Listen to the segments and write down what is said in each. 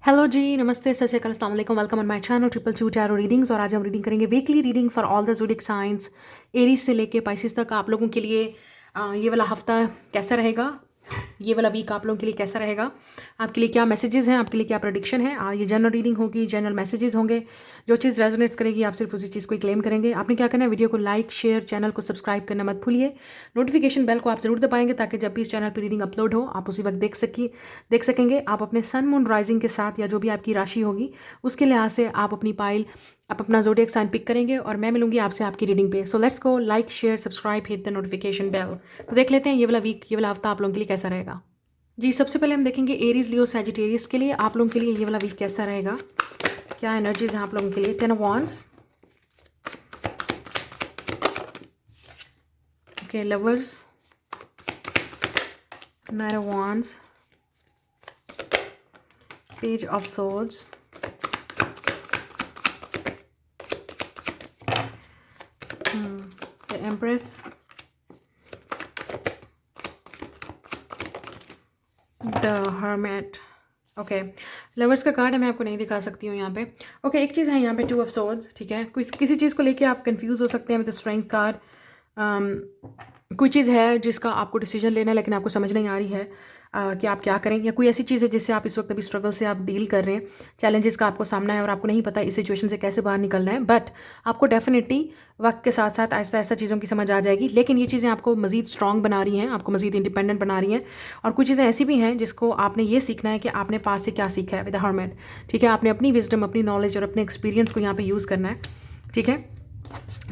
Hello जी, नमस्ते, सत श्री अकाल, अस्सलाम वालेकुम, welcome on my channel triple two tarot readings. और आज हम रीडिंग करेंगे weekly reading for all the zodiac science, Aries से लेके पाइसिस तक। आप लोगों के लिए ये वाला हफ्ता कैसा रहेगा, ये वाला वीक आप लोगों के लिए कैसा रहेगा, आपके लिए क्या मैसेजेस हैं, आपके लिए क्या प्रेडिक्शन है। ये जनरल रीडिंग होगी, जनरल मैसेजेस होंगे। जो चीज़ रेजोनेट्स करेगी आप सिर्फ उसी चीज़ को क्लेम करेंगे। आपने क्या करना है, वीडियो को लाइक शेयर, चैनल को सब्सक्राइब करना मत भूलिए। नोटिफिकेशन बेल को आप जरूर दबाएंगे ताकि जब भी इस चैनल पर रीडिंग अपलोड हो आप उसी वक्त देख सकेंगे। आप अपने सन मून राइजिंग के साथ या जो भी आपकी राशि होगी उसके लिहाज से आप अपनी पाइल, आप अपना ज़ोडिएक साइन पिक करेंगे और मैं मिलूंगी आपसे आपकी रीडिंग पे। So let's go, like share subscribe, hit the notification bell. तो देख लेते हैं ये वाला वीक, ये वाला हफ्ता आप लोगों के लिए कैसा रहेगा। जी, सबसे पहले हम देखेंगे एरीज लियो सैजिटेरियस के लिए आप लोगों के लिए ये वाला वीक कैसा रहेगा, क्या एनर्जीज हैं आप लोगों के लिए। 10 of wands, okay, lovers, 9 of wands, page of swords, the empress, the hermit. Okay, lovers का कार्ड है, मैं आपको नहीं दिखा सकती हूँ यहाँ पे। ओके, एक चीज़ है यहाँ पे 2 ऑफ सोर्ड्स, ठीक है। किसी चीज़ को लेके आप कंफ्यूज हो सकते हैं विद द स्ट्रेंथ कार्ड। कोई चीज़ है जिसका आपको डिसीजन लेना है लेकिन आपको समझ नहीं आ रही है कि आप क्या करें, या कोई ऐसी चीज़ है जिससे आप इस वक्त अभी स्ट्रगल से आप डील कर रहे हैं, चैलेंजेस का आपको सामना है और आपको नहीं पता इस सिचुएशन से कैसे बाहर निकलना है। बट आपको डेफिनेटली वक्त के साथ साथ आहिस्ता आहिस्ता चीज़ों की समझ आ जाएगी। लेकिन ये चीज़ें आपको मज़ीद स्ट्रॉन्ग बना रही हैं, आपको मज़ीद इंडिपेंडेंट बना रही हैं। और कुछ चीज़ें ऐसी भी हैं जिसको आपने ये सीखना है कि आपने पास से क्या सीखा है विद द हर्मिट, ठीक है। आपने अपनी विजडम, अपनी नॉलेज और अपने एक्सपीरियंस को यहाँ पे यूज़ करना है, ठीक है।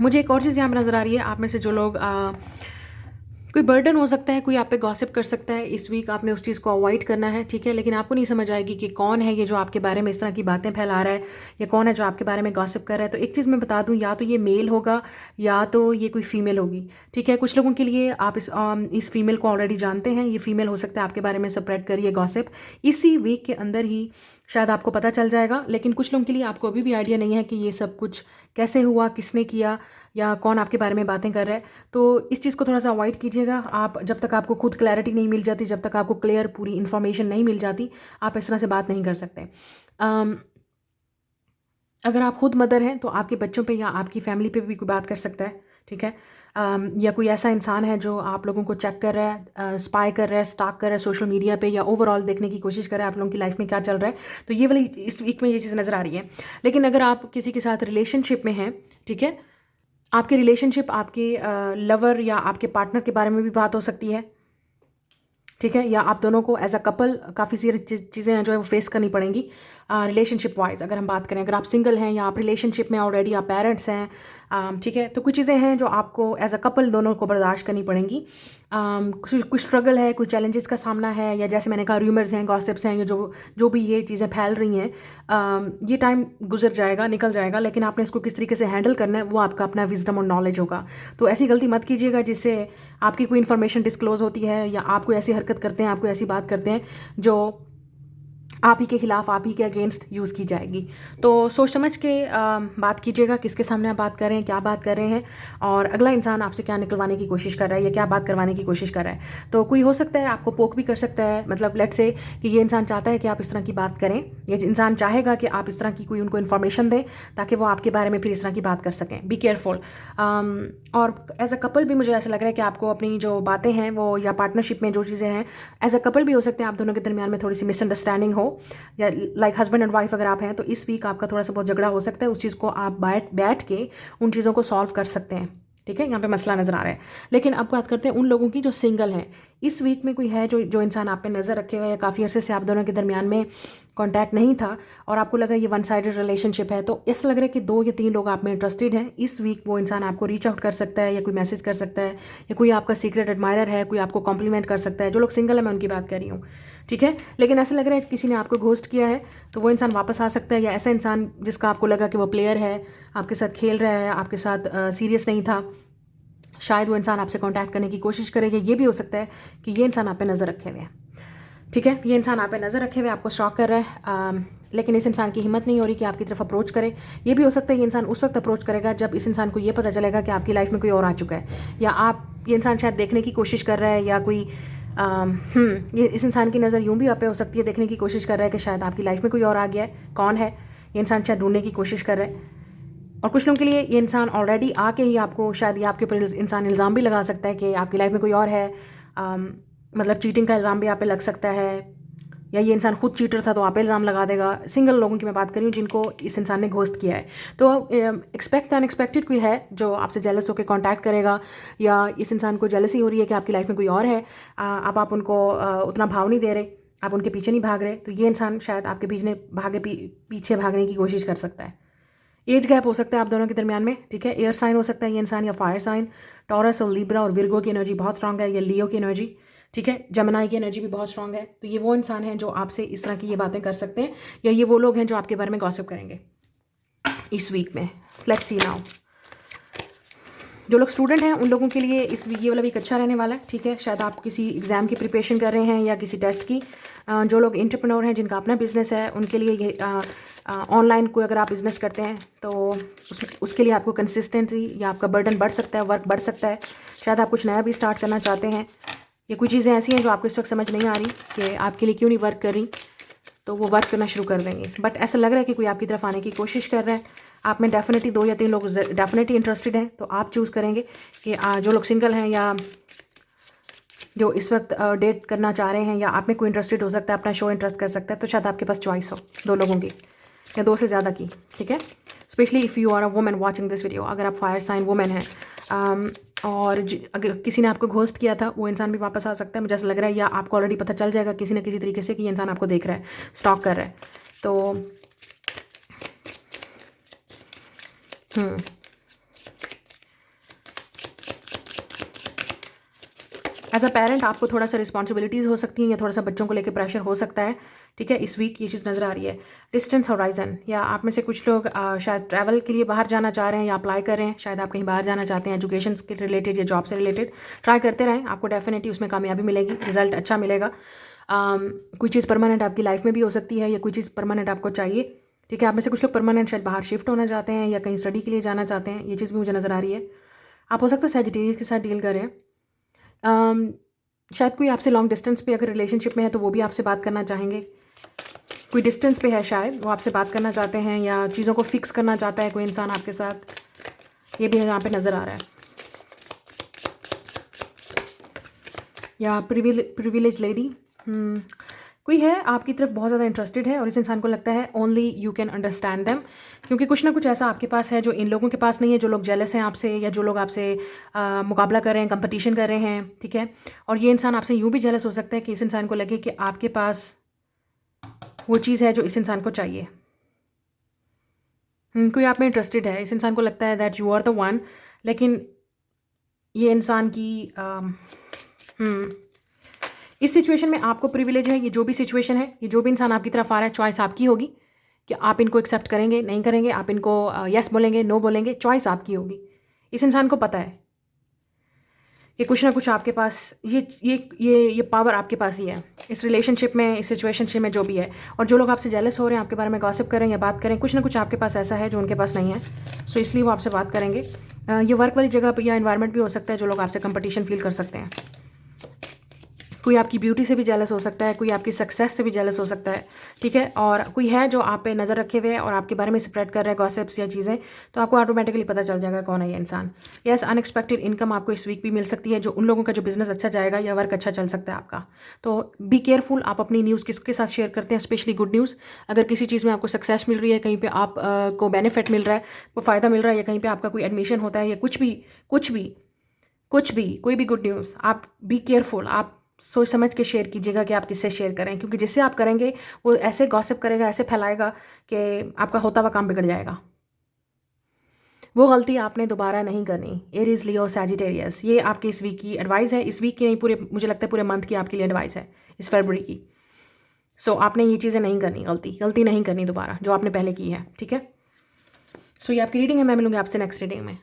मुझे एक और चीज़ यहाँ पर नज़र आ रही है, आप में से जो लोग कोई बर्डन हो सकता है, कोई आप पे गॉसिप कर सकता है, इस वीक आपने उस चीज़ को अवॉइड करना है, ठीक है। लेकिन आपको नहीं समझ आएगी कि कौन है ये जो आपके बारे में इस तरह की बातें फैला रहा है, या कौन है जो आपके बारे में गॉसिप कर रहा है। तो एक चीज़ मैं बता दूं, या तो ये मेल होगा या तो ये कोई फीमेल होगी, ठीक है। कुछ लोगों के लिए आप इस फीमेल को ऑलरेडी जानते हैं, ये फीमेल हो सकता है आपके बारे में स्प्रेड करिए गॉसिप। इसी वीक के अंदर ही शायद आपको पता चल जाएगा। लेकिन कुछ लोगों के लिए आपको अभी भी आइडिया नहीं है कि ये सब कुछ कैसे हुआ, किसने किया, या कौन आपके बारे में बातें कर रहा है। तो इस चीज़ को थोड़ा सा अवॉइड कीजिएगा। आप जब तक आपको खुद क्लैरिटी नहीं मिल जाती, जब तक आपको क्लियर पूरी इन्फॉर्मेशन नहीं मिल जाती, आप इस तरह से बात नहीं कर सकते। अगर आप खुद मदर हैं तो आपके बच्चों पे या आपकी फैमिली पे भी कोई बात कर सकता है, ठीक है। या कोई ऐसा इंसान है जो आप लोगों को चेक कर रहा है, स्पाई कर रहा है, स्टॉक कर रहा है सोशल मीडिया पे, या ओवरऑल देखने की कोशिश कर रहा है आप लोगों की लाइफ में क्या चल रहा है। तो ये वाली इस वीक में ये चीज़ नज़र आ रही है। लेकिन अगर आप किसी के साथ रिलेशनशिप में हैं, ठीक है, आपके रिलेशनशिप, आपके लवर या आपके पार्टनर के बारे में भी बात हो सकती है, ठीक है। या आप दोनों को एज अ कपल काफ़ी सारी चीज़ें हैं जो है वो फेस करनी पड़ेंगी रिलेशनशिप वाइज। अगर हम बात करें, अगर आप सिंगल हैं या आप रिलेशनशिप में ऑलरेडी आप पेरेंट्स हैं, ठीक है, तो कुछ चीज़ें हैं जो आपको एज अ कपल दोनों को बर्दाश्त करनी पड़ेंगी। कुछ स्ट्रगल है, कुछ चैलेंजेस का सामना है, या जैसे मैंने कहा रूमर्स हैं, गॉसिप्स हैं, या जो भी ये चीज़ें फैल रही हैं, ये टाइम गुजर जाएगा, निकल जाएगा। लेकिन आपने इसको किस तरीके से हैंडल करना है वो आपका अपना विजडम और नॉलेज होगा। तो ऐसी गलती मत कीजिएगा जिससे आपकी कोई इन्फॉर्मेशन डिस्क्लोज होती है, या आप कोई ऐसी हरकत करते हैं, आप कोई ऐसी बात करते हैं जो आप ही के खिलाफ, आप ही के अगेंस्ट यूज़ की जाएगी। तो सोच समझ के बात कीजिएगा, किसके सामने आप बात कर रहे हैं, क्या बात कर रहे हैं, और अगला इंसान आपसे क्या निकलवाने की कोशिश कर रहा है या क्या बात करवाने की कोशिश कर रहा है। तो कोई हो सकता है आपको पोक भी कर सकता है, मतलब लेट्स से कि ये इंसान चाहता है कि आप इस तरह की बात करें, ये इंसान चाहेगा कि आप इस तरह की कोई उनको इन्फॉर्मेशन दें ताकि वो आपके बारे में फिर इस तरह की बात कर सकें। Be careful. और एज अ कपल भी मुझे ऐसा लग रहा है कि आपको अपनी जो बातें हैं वो, या पार्टनरशिप में जो चीज़ें हैं, एज अ कपल भी हो सकते हैं आप दोनों के दरमियान में थोड़ी सी मिसअंडरस्टैंडिंग हो, या लाइक हस्बैंड एंड वाइफ अगर आप हैं तो इस वीक आपका थोड़ा सा बहुत झगड़ा हो सकता है। उस चीज़ को आप बैठ के उन चीज़ों को सॉल्व कर सकते हैं, ठीक है। यहाँ पे मसला नज़र आ रहा है। लेकिन अब बात करते हैं उन लोगों की जो सिंगल हैं। इस वीक में कोई है जो इंसान आप पे नज़र रखे हुए है, काफ़ी अरसे से आप दोनों के दरमियान में कांटेक्ट नहीं था और आपको लगा ये वन साइडेड रिलेशनशिप है, तो ऐसा लग रहा है कि 2 या 3 लोग आप में इंटरेस्टेड हैं। इस वीक वो इंसान आपको रीच आउट कर सकता है, या कोई मैसेज कर सकता है, या कोई आपका सीक्रेट एडमायरर है, कोई आपको कॉम्प्लीमेंट कर सकता है। जो लोग सिंगल है मैं उनकी बात कर रही हूँ, ठीक है। लेकिन ऐसा लग रहा है किसी ने आपको घोस्ट किया है, तो वो इंसान वापस आ सकता है, या ऐसा इंसान जिसका आपको लगा कि वो प्लेयर है, आपके साथ खेल रहा है, आपके साथ सीरियस नहीं था, शायद वो इंसान आपसे कांटेक्ट करने की कोशिश करेगा। ये भी हो सकता है कि ये इंसान आप पे नज़र रखे हुए हैं, ठीक है। ये इंसान आप पे नज़र रखे हुए आपको स्टॉक कर रहा है, लेकिन इस इंसान की हिम्मत नहीं हो रही कि आपकी तरफ अप्रोच करे। ये भी हो सकता है ये इंसान उस वक्त अप्रोच करेगा जब इस इंसान को ये पता चलेगा कि आपकी लाइफ में कोई और आ चुका है, या ये इंसान शायद देखने की कोशिश कर रहा है, या कोई ये इस इंसान की नज़र यूँ भी आप पे हो सकती है, देखने की कोशिश कर रहा है कि शायद आपकी लाइफ में कोई और आ गया है, कौन है ये इंसान, शायद ढूंढने की कोशिश कर रहा है। और कुछ लोगों के लिए ये इंसान ऑलरेडी आके ही आपको शायद ये आपके ऊपर इंसान इल्ज़ाम भी लगा सकता है कि आपकी लाइफ में कोई और है। मतलब चीटिंग का इल्ज़ाम भी आप पे लग सकता है, या ये इंसान खुद चीटर था तो आप पे इल्ज़ाम लगा देगा। सिंगल लोगों की मैं बात कर रही हूँ जिनको इस इंसान ने घोस्ट किया है। तो एक्सपेक्ट अनएक्सपेक्टेड कोई है जो आपसे जेलस होकर कांटेक्ट करेगा, या इस इंसान को जेलसी हो रही है कि आपकी लाइफ में कोई और है। अब आप उनको उतना भाव नहीं दे रहे, आप उनके पीछे नहीं भाग रहे, तो ये इंसान शायद आपके पीछे भागने की कोशिश कर सकता है। एज गैप हो सकता है आप दोनों के दरमियान में, ठीक है। एयर साइन हो सकता है ये इंसान, या फायर साइन। टॉरस और लिब्रा और विर्गो की एनर्जी बहुत स्ट्रांग है, या लियो की एनर्जी, ठीक है। जमनाई की एनर्जी भी बहुत स्ट्रांग है। तो ये वो इंसान हैं जो आपसे इस तरह की ये बातें कर सकते हैं, या ये वो लोग हैं जो आपके बारे में गॉसिप करेंगे इस वीक में। लेट्स सी नाउ, जो लोग स्टूडेंट हैं उन लोगों के लिए ये वाला वीक अच्छा रहने वाला है, ठीक है। शायद आप किसी एग्ज़ाम की प्रिपरेशन कर रहे हैं या किसी टेस्ट की। जो लोग एंटरप्रेन्योर हैं, जिनका अपना बिजनेस है, उनके लिए ये ऑनलाइन कोई अगर आप बिज़नेस करते हैं तो उसके लिए आपको कंसिस्टेंसी या आपका बर्डन बढ़ सकता है, वर्क बढ़ सकता है। शायद आप कुछ नया भी स्टार्ट करना चाहते हैं। ये कुछ चीज़ें ऐसी हैं जो आपको इस वक्त समझ नहीं आ रही कि आपके लिए क्यों नहीं वर्क कर रही, तो वो वर्क करना शुरू कर देंगे। बट ऐसा लग रहा है कि कोई आपकी तरफ आने की कोशिश कर रहा है। आप में डेफिनेटली 2 या 3 लोग डेफिनेटली इंटरेस्टेड हैं, तो आप चूज़ करेंगे कि जो लोग सिंगल हैं या जो इस वक्त डेट करना चाह रहे हैं, या आप में कोई इंटरेस्टेड हो सकता है, अपना शो इंटरेस्ट कर सकता है, तो शायद आपके पास चॉइस हो 2 लोगों की या 2 से ज़्यादा की, ठीक है। Specially if you are a woman watching this video, अगर आप फायर साइन वुमन हैं, और अगर किसी ने आपको घोस्ट किया था वो इंसान भी वापस आ सकता है, मुझे ऐसा लग रहा है। या आपको ऑलरेडी पता चल जाएगा किसी न किसी तरीके से कि ये इंसान आपको देख रहा है, स्टॉक कर रहा है। तो एज अ पेरेंट आपको थोड़ा सा रिस्पॉन्सिबिलिटीज़ हो सकती हैं, या थोड़ा सा बच्चों को लेकर प्रेशर हो सकता है, ठीक है। इस वीक ये चीज़ नज़र आ रही है। डिस्टेंस होराइजन, या आप में से कुछ लोग शायद ट्रैवल के लिए बाहर जाना चाह रहे हैं या अप्लाई कर रहे हैं। शायद आप कहीं बाहर जाना चाहते हैं, एजुकेशन के रिलेटेड या जॉब से रिलेटेड। ट्राई करते रहें, आपको डेफिनेटली उसमें कामयाबी मिलेगी, रिजल्ट अच्छा मिलेगा। कोई चीज़ परमानेंट आपकी लाइफ में भी हो सकती है, या कोई चीज़ परमानेंट आपको चाहिए, ठीक है। आप में से कुछ लोग परमानेंट शायद बाहर शिफ्ट होना चाहते हैं, या कहीं स्टडी के लिए जाना चाहते हैं। ये चीज़ भी मुझे नज़र आ रही है। आप हो सकता है सैजिटेरियस के साथ डील कर रहे हैं। शायद कोई आपसे लॉन्ग डिस्टेंस पे अगर रिलेशनशिप में है तो वो भी आपसे बात करना चाहेंगे। कोई डिस्टेंस पे है, शायद वो आपसे बात करना चाहते हैं, या चीज़ों को फिक्स करना चाहता है कोई इंसान आपके साथ। ये भी यहाँ पे नज़र आ रहा है। या प्रिविलेज लेडी, कोई है आपकी तरफ बहुत ज़्यादा इंटरेस्टेड है, और इस इंसान को लगता है only you can understand them, क्योंकि कुछ ना कुछ ऐसा आपके पास है जो इन लोगों के पास नहीं है। जो लोग जेलस हैं आपसे, या जो लोग आपसे मुकाबला कर रहे हैं, कंपटीशन कर रहे हैं, ठीक है। और ये इंसान आपसे यूँ भी जेलस हो सकता है कि इस इंसान को लगे कि आपके पास वो चीज़ है जो इस इंसान को चाहिए। कोई आप में इंटरेस्टेड है, इस इंसान को लगता है that you are the one, लेकिन ये इंसान की इस सिचुएशन में आपको प्रिविलेज है। ये जो भी सिचुएशन है, ये जो भी इंसान आपकी तरफ आ रहा है, चॉइस आपकी होगी कि आप इनको एक्सेप्ट करेंगे, नहीं करेंगे, आप इनको यस बोलेंगे, नो बोलेंगे, चॉइस आपकी होगी। इस इंसान को पता है कि कुछ ना कुछ आपके पास ये पावर आपके पास ही है इस रिलेशनशिप में, इस सिचुएशनशिप में जो भी है। और जो लोग आपसे जेलस हो रहे हैं, आपके बारे में गॉसिप करें या बात करें, कुछ ना कुछ आपके पास ऐसा है जो उनके पास नहीं है, सो इसलिए वो आपसे बात करेंगे। ये वर्क वाली जगह पर या इन्वायरमेंट भी हो सकता है, जो लोग आपसे कंपटीशन फील कर सकते हैं। कोई आपकी ब्यूटी से भी जेलस हो सकता है, कोई आपकी सक्सेस से भी जेलस हो सकता है, ठीक है। और कोई है जो आप पे नज़र रखे हुए है और आपके बारे में स्प्रेड कर रहा है गॉसिप्स या चीज़ें, तो आपको ऑटोमेटिकली पता चल जाएगा कौन है ये इंसान। यस, अनएक्सपेक्टेड इनकम आपको इस वीक भी मिल सकती है, जो उन लोगों का जो बिजनेस अच्छा जाएगा या वर्क अच्छा चल सकता है आपका। तो बी केयरफुल, आप अपनी न्यूज़ किसके साथ शेयर करते हैं, स्पेशली गुड न्यूज़। अगर किसी चीज़ में आपको सक्सेस मिल रही है, कहीं पर आप को बेनिफिट मिल रहा है, वो फ़ायदा मिल रहा है, या कहीं पर आपका कोई एडमिशन होता है, या कुछ भी कोई भी गुड न्यूज़, आप बी केयरफुल, आप सोच समझ के शेयर कीजिएगा कि आप किससे शेयर करें, क्योंकि जिससे आप करेंगे वो ऐसे गॉसिप करेगा, ऐसे फैलाएगा कि आपका होता हुआ काम बिगड़ जाएगा। वो गलती आपने दोबारा नहीं करनी। एरीज, लियो, सैजिटेरियस, ये आपकी इस वीक की एडवाइस है। इस वीक की नहीं, पूरे मुझे लगता है पूरे मंथ की आपके लिए एडवाइस है, इस फरवरी की। सो आपने ये चीज़ें नहीं करनी, गलती नहीं करनी दोबारा जो आपने पहले की है, ठीक है। सो ये आपकी रीडिंग है, मैं मिलूंगी आपसे नेक्स्ट रीडिंग में।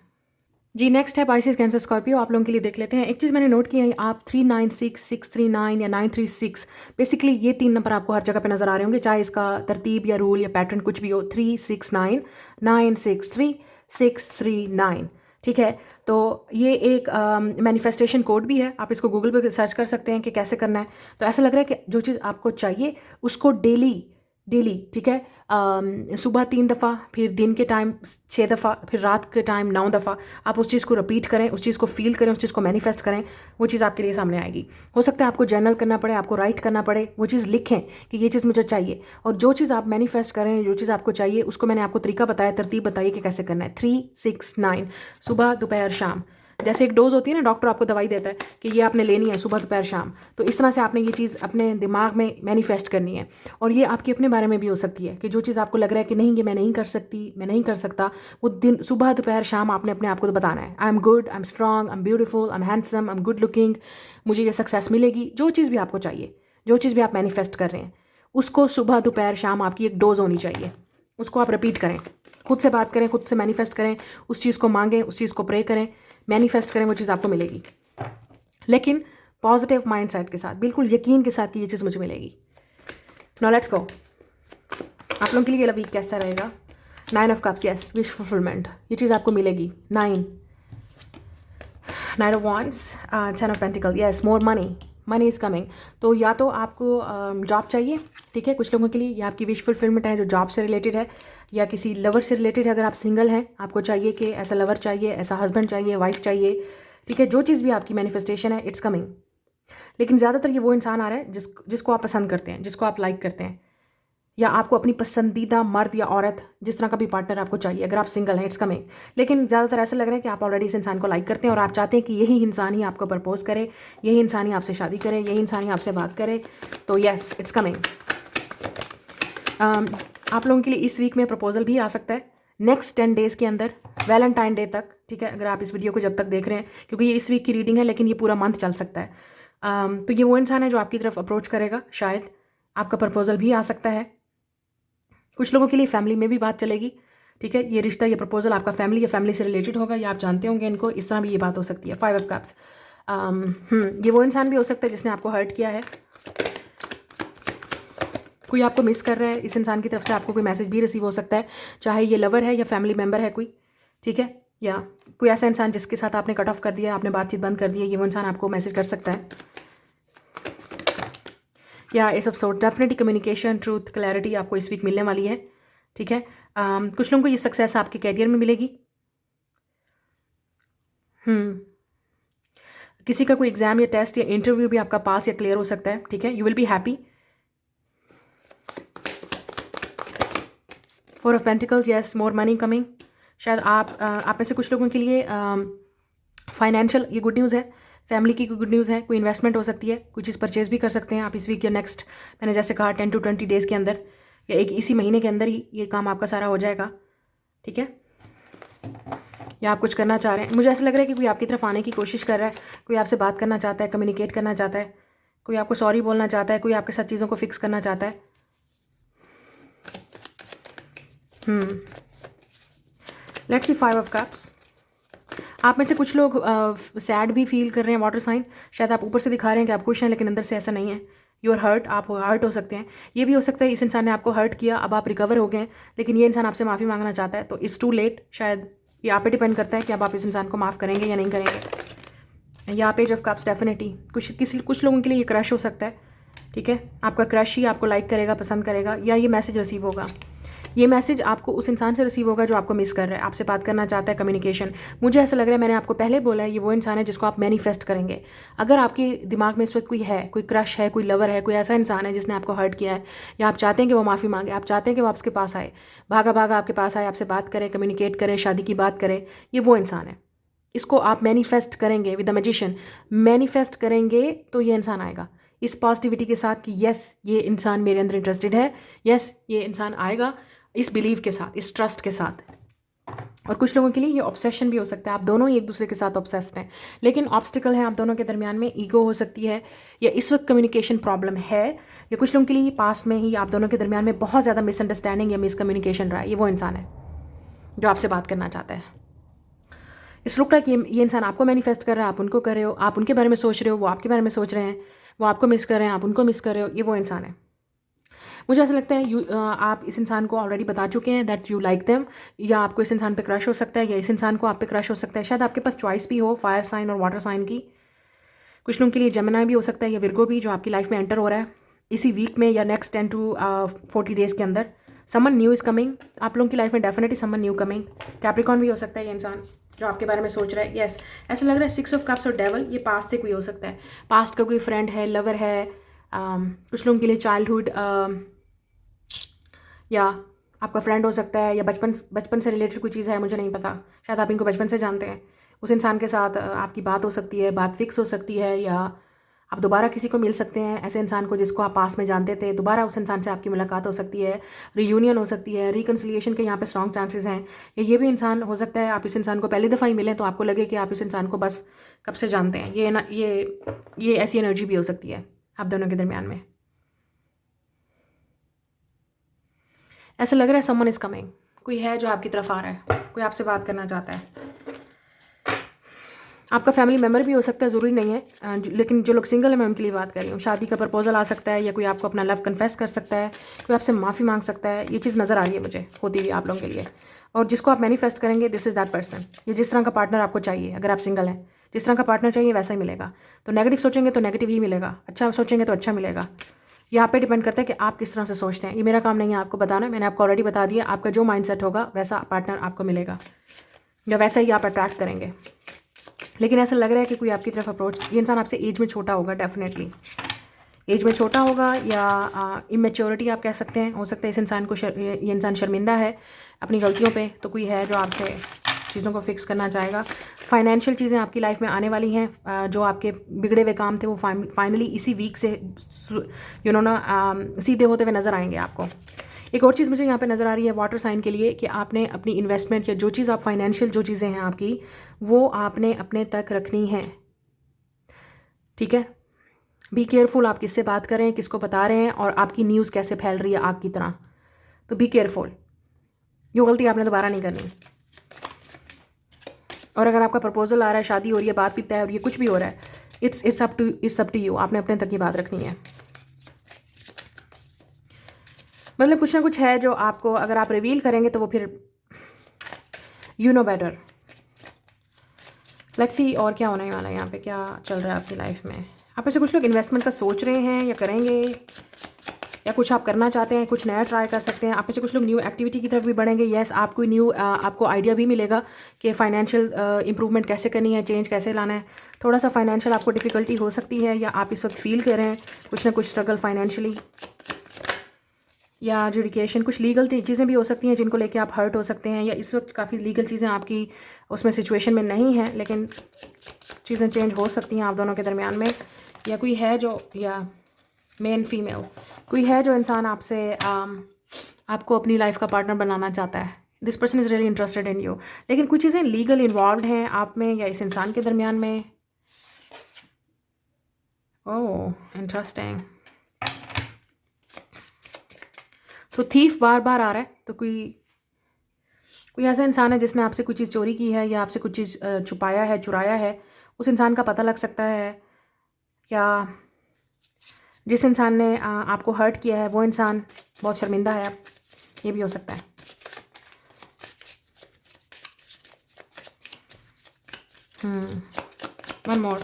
जी, नेक्स्ट है पाइसेस, कैंसर, स्कॉर्पियो। आप लोगों के लिए देख लेते हैं। एक चीज़ मैंने नोट की है, आप 396, 639 या 936, बेसिकली ये 3 नंबर आपको हर जगह पे नज़र आ रहे होंगे, चाहे इसका तरतीब या रूल या पैटर्न कुछ भी हो। 369, 963, 639, ठीक है। तो ये एक मैनिफेस्टेशन कोड भी है, आप इसको गूगल पे सर्च कर सकते हैं कि कैसे करना है। तो ऐसा लग रहा है कि जो चीज़ आपको चाहिए उसको डेली डेली, ठीक है, सुबह 3 दफ़ा, फिर दिन के टाइम 6 दफ़ा, फिर रात के टाइम 9 दफ़ा आप उस चीज़ को रिपीट करें, उस चीज़ को फील करें, उस चीज़ को मैनिफेस्ट करें, वो चीज़ आपके लिए सामने आएगी। हो सकता है आपको जर्नल करना पड़े, आपको राइट करना पड़े, वो चीज़ लिखें कि ये चीज़ मुझे चाहिए। और जो चीज़ आप मैनिफेस्ट करें, जो चीज़ आपको चाहिए, उसको मैंने आपको तरीका बताया, तरतीब बताई कि कैसे करना है। 3, 6, 9, सुबह दोपहर शाम। जैसे एक डोज होती है ना, डॉक्टर आपको दवाई देता है कि ये आपने लेनी है सुबह दोपहर शाम, तो इस तरह से आपने ये चीज़ अपने दिमाग में मैनिफेस्ट करनी है। और ये आपके अपने बारे में भी हो सकती है कि जो चीज़ आपको लग रहा है कि नहीं ये मैं नहीं कर सकती, मैं नहीं कर सकता, वो दिन सुबह दोपहर शाम आपने अपने आप को बताना है। I am good, I am strong, I am beautiful, I am handsome, I am good looking, मुझे ये सक्सेस मिलेगी। जो चीज़ भी आपको चाहिए, जो चीज़ भी आप मैनिफेस्ट कर रहे हैं, उसको सुबह दोपहर शाम आपकी एक डोज होनी चाहिए। उसको आप रिपीट करें, खुद से बात करें, खुद से मैनिफेस्ट करें, उस चीज़ को मांगें, उस चीज़ को प्रे करें, मैनिफेस्ट करें, वो चीज़ आपको मिलेगी। लेकिन पॉजिटिव माइंडसेट के साथ, बिल्कुल यकीन के साथ कि ये चीज़ मुझे मिलेगी। Now let's go. आप लोगों के लिए ये वीक कैसा रहेगा? 9 of cups, yes, wish fulfilment, ये चीज़ आपको मिलेगी। 9 of wands, 10 of pentacle, yes, more money, money is coming. तो या तो आपको जॉब चाहिए, ठीक है, कुछ लोगों के लिए ये आपकी विश फुलफिलमेंट है जो जॉब से रिलेटेड है, या किसी लवर से रिलेटेड है। अगर आप सिंगल हैं, आपको चाहिए कि ऐसा लवर चाहिए, ऐसा हस्बैंड चाहिए, वाइफ चाहिए, ठीक है, जो चीज़ भी आपकी मैनिफेस्टेशन है, इट्स कमिंग। लेकिन ज़्यादातर ये वो इंसान आ रहा है जिसको आप पसंद करते हैं, जिसको आप लाइक करते हैं, या आपको अपनी पसंदीदा मर्द या औरत, जिस तरह का भी पार्टनर आपको चाहिए, अगर आप सिंगल हैं, इट्स कमिंग। लेकिन ज़्यादातर ऐसा लग रहा है कि आप ऑलरेडी इस इंसान को लाइक करते हैं और आप चाहते हैं कि यही इंसान ही आपको प्रपोज करे, यही इंसान ही आपसे शादी करे, यही इंसान ही आपसे बात करे। तो यस, इट्स कमिंग। आप लोगों के लिए इस वीक में प्रपोजल भी आ सकता है, नेक्स्ट 10 डेज़ के अंदर, वैलेंटाइन डे तक, ठीक है, अगर आप इस वीडियो को जब तक देख रहे हैं, क्योंकि ये इस वीक की रीडिंग है, लेकिन ये पूरा मंथ चल सकता है। तो ये वो इंसान है जो आपकी तरफ अप्रोच करेगा, शायद आपका प्रपोजल भी आ सकता है। कुछ लोगों के लिए फैमिली में भी बात चलेगी, ठीक है, ये रिश्ता, ये प्रपोजल आपका फैमिली या फैमिली से रिलेटेड होगा, या आप जानते होंगे इनको, इस तरह भी ये बात हो सकती है। 5 ऑफ कप्स, ये वो इंसान भी हो सकता है जिसने आपको हर्ट किया है, कोई आपको मिस कर रहा है, इस इंसान की तरफ से आपको कोई मैसेज भी रिसीव हो सकता है, चाहे ये लवर है या फैमिली मेम्बर है कोई, ठीक है, या कोई ऐसा इंसान जिसके साथ आपने कट ऑफ कर दिया, आपने बातचीत बंद कर दी है, ये वो इंसान आपको मैसेज कर सकता है। या इस of definitely communication, truth, clarity आपको इस वीक मिलने वाली है, ठीक है। कुछ लोगों को ये सक्सेस आपके कैरियर में मिलेगी। किसी का कोई एग्जाम या टेस्ट या इंटरव्यू भी आपका पास या क्लियर हो सकता है, ठीक है, you will be happy. 4 of pentacles, yes, more money coming. शायद आप में से कुछ लोगों के लिए फाइनेंशियल ये गुड न्यूज़ है, फैमिली की कोई गुड न्यूज़ है, कोई इन्वेस्टमेंट हो सकती है, कोई चीज़ परचेज भी कर सकते हैं आप इस वीक या नेक्स्ट, मैंने जैसे कहा 10 to 20 डेज़ के अंदर, या एक इसी महीने के अंदर ही ये काम आपका सारा हो जाएगा, ठीक है। या आप कुछ करना चाह रहे हैं, मुझे ऐसा लग रहा है कि कोई आपकी तरफ आने की कोशिश कर रहा है, कोई आपसे बात करना चाहता है, कम्युनिकेट करना चाहता है, कोई आपको सॉरी बोलना चाहता है, कोई आपके साथ चीज़ों को फिक्स करना चाहता है। Let's see 5 of cups. आप में से कुछ लोग सैड भी फील कर रहे हैं, वाटर साइन, शायद आप ऊपर से दिखा रहे हैं कि आप खुश हैं, लेकिन अंदर से ऐसा नहीं है, यू आर हर्ट, आप हर्ट हो सकते हैं। ये भी हो सकता है इस इंसान ने आपको हर्ट किया, अब आप रिकवर हो गए हैं, लेकिन ये इंसान आपसे माफ़ी मांगना चाहता है, तो इट्स टू लेट। शायद ये आप पे डिपेंड करता है कि अब आप इस इंसान को माफ़ करेंगे या नहीं करेंगे। या पेज ऑफ कप्स, डेफिनेटली कुछ लोगों के लिए ये क्रश हो सकता है, ठीक है, आपका क्रश ही आपको लाइक करेगा, पसंद करेगा, या ये मैसेज रिसीव होगा, ये मैसेज आपको उस इंसान से रिसीव होगा जो आपको मिस कर रहा है, आपसे बात करना चाहता है, कम्युनिकेशन। मुझे ऐसा लग रहा है, मैंने आपको पहले बोला है, ये वो इंसान है जिसको आप मैनिफेस्ट करेंगे। अगर आपके दिमाग में इस वक्त कोई है, कोई क्रश है, कोई लवर है, कोई ऐसा इंसान है जिसने आपको हर्ट किया है, या आप चाहते हैं कि वो माफ़ी मांगे, आप चाहते हैं कि वो आपके पास आए, भागा भागा आपके पास आए, आपसे बात करें, कम्युनिकेट करें, शादी की बात करें, ये वो इंसान है। इसको आप मैनिफेस्ट करेंगे विद द मैजिशियन, मैनिफेस्ट करेंगे तो ये इंसान आएगा इस पॉजिटिविटी के साथ कि यस ये इंसान मेरे अंदर इंटरेस्टेड है, यस ये इंसान आएगा, इस बिलीव के साथ, इस ट्रस्ट के साथ। और कुछ लोगों के लिए ये ऑब्सेशन भी हो सकता है, आप दोनों ही एक दूसरे के साथ ऑब्सेस्ड हैं, लेकिन ऑब्स्टिकल है आप दोनों के दरमियान में, ईगो हो सकती है, या इस वक्त कम्युनिकेशन प्रॉब्लम है, या कुछ लोगों के लिए पास्ट में ही आप दोनों के दरमियान में बहुत ज़्यादा मिसअंडरस्टैंडिंग या मिसकम्युनिकेशन रहा है। ये वो इंसान है जो आपसे बात करना चाहता है। इस लुक लाइक ये इंसान आपको मैनिफेस्ट कर रहा है, आप उनको कर रहे हो, आप उनके बारे में सोच रहे हो, वो आपके बारे में सोच रहे हैं, वो आपको मिस कर रहे हैं, आप उनको मिस कर रहे हो, ये वो इंसान है। मुझे ऐसा लगता है आप इस इंसान को ऑलरेडी बता चुके हैं दैट यू लाइक देम, या आपको इस इंसान पे क्रश हो सकता है, या इस इंसान को आप पे क्रश हो सकता है। शायद आपके पास चॉइस भी हो फायर साइन और वाटर साइन की। कुछ लोगों के लिए जेमिनी भी हो सकता है या विर्गो भी, जो आपकी लाइफ में एंटर हो रहा है इसी वीक में या नेक्स्ट 10 to 40 डेज़ के अंदर। समन न्यू इज़ कमिंग, आप लोगों की लाइफ में डेफिनेटली समन न्यू कमिंग। कैप्रिकॉर्न भी हो सकता है ये इंसान जो आपके बारे में सोच रहा है। यस, ऐसा लग रहा है 6 ऑफ कप्स और डेवल, ये पास्ट से कोई हो सकता है। पास्ट का कोई फ्रेंड है, लवर है, कुछ लोगों के लिए चाइल्डहुड या आपका फ्रेंड हो सकता है, या बचपन से रिलेटेड कोई चीज़ है, मुझे नहीं पता। शायद आप इनको बचपन से जानते हैं। उस इंसान के साथ आपकी बात हो सकती है, बात फिक्स हो सकती है, या आप दोबारा किसी को मिल सकते हैं ऐसे इंसान को जिसको आप पास में जानते थे। दोबारा उस इंसान से आपकी मुलाकात हो सकती है, रीयूनियन हो सकती है, रिकन्सिलिएशन के यहाँ पे स्ट्रॉन्ग चांसेस हैं। या ये भी इंसान हो सकता है आप इस इंसान को पहली दफ़ा ही मिलें तो आपको लगे कि आप इस इंसान को बस कब से जानते हैं। ये ऐसी एनर्जी भी हो सकती है आप दोनों के दरमियान में। ऐसा लग रहा है समवन इज़ कमिंग, कोई है जो आपकी तरफ आ रहा है, कोई आपसे बात करना चाहता है। आपका फैमिली मेम्बर भी हो सकता है, ज़रूरी नहीं है, लेकिन जो लोग सिंगल हैं मैं उनके लिए बात कर रही हूँ। शादी का प्रपोजल आ सकता है, या कोई आपको अपना लव कन्फेस कर सकता है, कोई आपसे माफ़ी मांग सकता है। ये चीज़ नज़र आ रही है मुझे होती हुई आप लोगों के लिए। और जिसको आप मैनिफेस्ट करेंगे, दिस इज़ दैट पर्सन। ये जिस तरह का पार्टनर आपको चाहिए, अगर आप सिंगल हैं, जिस तरह का पार्टनर चाहिए वैसा ही मिलेगा। तो नेगेटिव सोचेंगे तो नेगेटिव ही मिलेगा, अच्छा सोचेंगे तो अच्छा मिलेगा। ये आप पे डिपेंड करता है कि आप किस तरह से सोचते हैं। ये मेरा काम नहीं है आपको बताना, मैंने आपको ऑलरेडी बता दिया। आपका जो माइंडसेट होगा वैसा पार्टनर आपको मिलेगा, या वैसा ही आप अट्रैक्ट करेंगे। लेकिन ऐसा लग रहा है कि कोई आपकी तरफ अप्रोच, ये इंसान आपसे एज में छोटा होगा, डेफिनेटली एज में छोटा होगा, या इमेच्योरिटी आप कह सकते हैं। हो सकता है इस इंसान को ये इंसान शर्मिंदा है अपनी गलतियों पे, तो कोई है जो आपसे चीज़ों को फिक्स करना चाहेगा। फाइनेंशियल चीज़ें आपकी लाइफ में आने वाली हैं, जो आपके बिगड़े हुए काम थे वो फाइनली इसी वीक से सीधे होते हुए नज़र आएंगे आपको। एक और चीज़ मुझे यहाँ पे नज़र आ रही है वाटर साइन के लिए, कि आपने अपनी इन्वेस्टमेंट या जो चीज़ आप फाइनेंशियल जो चीज़ें हैं आपकी, वो आपने अपने तक रखनी है। ठीक है, बी केयरफुल आप किससे बात कर रहे हैं, किसको बता रहे हैं, और आपकी न्यूज़ कैसे फैल रही है आग की तरह। तो बी केयरफुल, ये गलती आपने दोबारा नहीं करनी। और अगर आपका प्रपोजल आ रहा है, शादी हो रही है, बात भी तय हो रही है, कुछ भी हो रहा है, इट्स अप टू यू। आपने अपने तक की बात रखनी है। मतलब कुछ ना कुछ है जो आपको, अगर आप रिवील करेंगे तो वो फिर you know better. Let's see और क्या होने वाला है यहाँ पे, क्या चल रहा है आपकी लाइफ में। आप में से कुछ लोग इन्वेस्टमेंट का सोच रहे हैं या करेंगे, या कुछ आप करना चाहते हैं, कुछ नया ट्राई कर सकते हैं। आप में से कुछ लोग न्यू एक्टिविटी की तरफ भी बढ़ेंगे। येस, आपको न्यू आपको आइडिया भी मिलेगा कि फाइनेंशियल इंप्रूवमेंट कैसे करनी है, चेंज कैसे लाना है। थोड़ा सा फाइनेंशियल आपको डिफ़िकल्टी हो सकती है, या आप इस वक्त फील कर रहे हैं कुछ ना कुछ स्ट्रगल फाइनेंशियली, या एजुकेशन, कुछ लीगल चीज़ें भी हो सकती हैं जिनको लेके आप हर्ट हो सकते हैं, या इस वक्त काफ़ी लीगल चीज़ें आपकी उसमें सिचुएशन में नहीं हैं, लेकिन चीज़ें चेंज हो सकती हैं आप दोनों के दरमियान में। या कोई है जो, या मेन फीमेल, कोई है जो इंसान आपसे आपको अपनी लाइफ का पार्टनर बनाना चाहता है। This person is really interested in you, लेकिन कुछ चीज़ें लीगल इन्वॉल्व हैं आप में या इस इंसान के दरमियान में। Oh interesting. तो थीफ बार बार आ रहा है, तो कोई ऐसा इंसान है जिसने आपसे कुछ चीज़ चोरी की है, या आपसे कुछ चीज़ छुपाया है, चुराया है। उस इंसान का पता लग सकता है, या जिस इंसान ने आपको हर्ट किया है वो इंसान बहुत शर्मिंदा है अब, ये भी हो सकता है। वन मोर,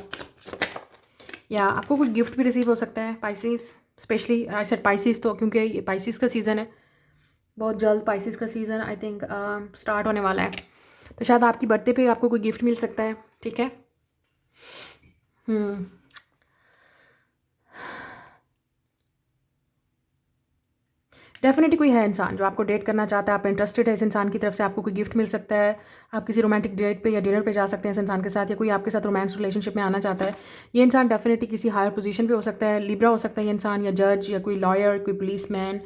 या आपको कोई गिफ्ट भी रिसीव हो सकता है। Pisces, specially I said Pisces, तो क्योंकि ये पाइसिस का सीज़न है, बहुत जल्द पाइसिस का सीज़न आई थिंक स्टार्ट होने वाला है। तो शायद आपकी बर्थडे पे आपको कोई गिफ्ट मिल सकता है। ठीक है, डेफिनेटली कोई है इंसान जो आपको डेट करना चाहता है, आप इंटरेस्टेड है इस इंसान की तरफ से, आपको कोई गिफ्ट मिल सकता है। आप किसी रोमांटिक डेट पे या डिनर पे जा सकते हैं इस इंसान के साथ, या कोई आपके साथ रोमांस रिलेशनशिप में आना चाहता है। ये इंसान डेफिनेटली किसी हायर पोजीशन पे हो सकता है, लिब्रा हो सकता है ये इंसान, या जज, या कोई लॉयर, कोई पुलिसमैन,